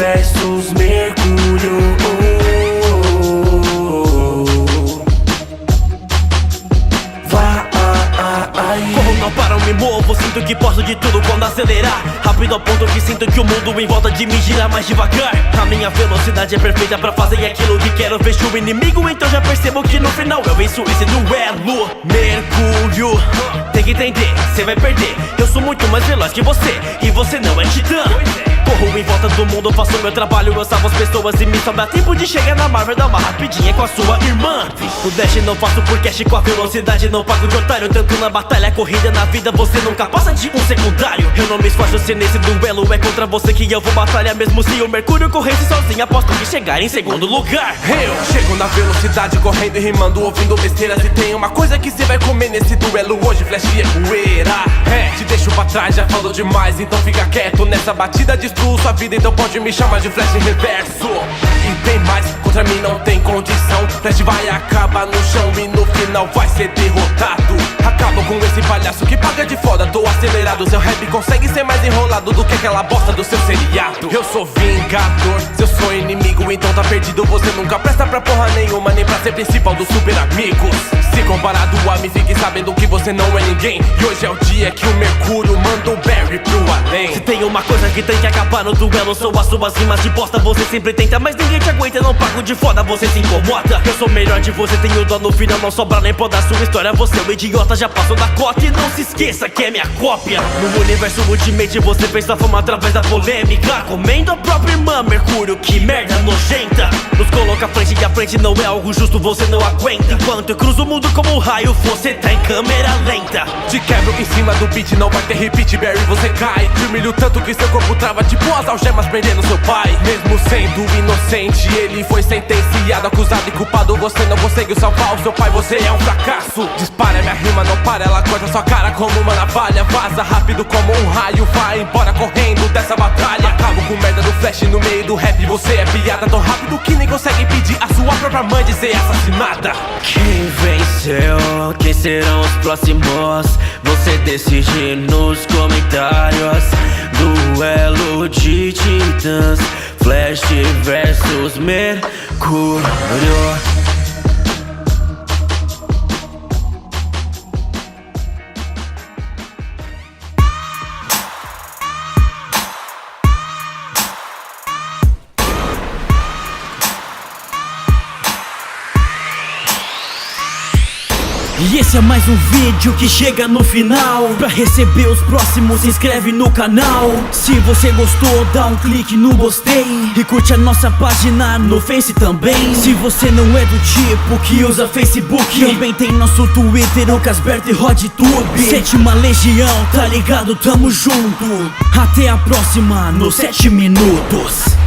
versus Mercúrio. Corro, não paro, me movo, sinto que posso de tudo quando acelerar. Rápido ao ponto que sinto que o mundo em volta de mim gira mais devagar. A minha velocidade é perfeita pra fazer aquilo que quero. Vejo o inimigo, então já percebo que no final eu venço esse duelo. Mercúrio, tem que entender, cê vai perder. Eu sou muito mais veloz que você, e você não é titã. Corro em volta do mundo, faço meu trabalho, eu salvo as pessoas e me só dá tempo de chegar na Marvel, dar uma rapidinha com a sua irmã. O dash não faço por cash, com a velocidade não pago de otário. Tanto na batalha, corrida, na vida você nunca passa de um secundário. Eu não me esforço se nesse duelo é contra você que eu vou batalhar. Mesmo se o Mercúrio corresse sozinho, aposto que chegar em segundo lugar. Eu chego na velocidade, correndo e rimando, ouvindo besteiras. E tem uma coisa que cê vai comer nesse duelo hoje, flash é poeira. Te deixo pra trás, já falou demais, então fica quieto. Nessa batida destruo sua vida, então pode me chamar de flash reverso. E tem mais, contra mim não tem condição. Flash vai acabar no chão e no final vai ser derrotado. Acabo com esse palhaço que paga de foda, tô acelerado. Seu rap consegue ser mais enrolado do que aquela bosta do seu seriado. Eu sou vingador, se eu sou inimigo então tá perdido. Você nunca presta pra porra nenhuma, nem pra ser principal dos super amigos. Se comparado a mim, fique sabendo que você não é ninguém. E hoje é o dia que o Mercúrio manda o Barry pro além. Se tem uma coisa que tem que acabar no duelo, são as suas rimas de bosta. Você sempre tenta, mas ninguém te aguenta, não pago de foda, você se incomoda. Eu sou melhor de você, tenho dó no final, não sobra nem pó da sua história. Você é um idiota, já passou da cota e não se esqueça que é minha cópia. No universo Ultimate você fez sua fama através da polêmica, comendo a própria irmã, Mercúrio, que merda nojenta. Nos coloca frente e a frente não é algo justo, você não aguenta. Enquanto eu cruzo o mundo como um raio, você tá em câmera lenta. Te quebro em cima do beat, não vai ter repeat, Barry, você cai. Vermelho tanto que seu corpo trava, tipo as algemas prendendo seu pai. Mesmo sendo inocente, ele foi sentenciado, acusado e culpado. Você não conseguiu salvar o seu pai, você é um fracasso. Dispara, minha rima não para, ela corta sua cara como uma navalha. Vaza rápido como um raio, vai embora correndo dessa batalha. Acabo com merda do flash no meio do rap, você é piada tão rápido que nem consegue pedir a sua própria mãe de ser assassinada. Quem venceu? Quem serão os próximos? Você decide nos comentários. Duelo de titãs, Flash versus Mercúrio. E esse é mais um vídeo que chega no final. Pra receber os próximos, se inscreve no canal. Se você gostou, dá um clique no gostei e curte a nossa página no Face também. Se você não é do tipo que usa Facebook, também tem nosso Twitter, o Casberto e RodTube. Sétima Legião, tá ligado? Tamo junto. Até a próxima, nos 7 minutos.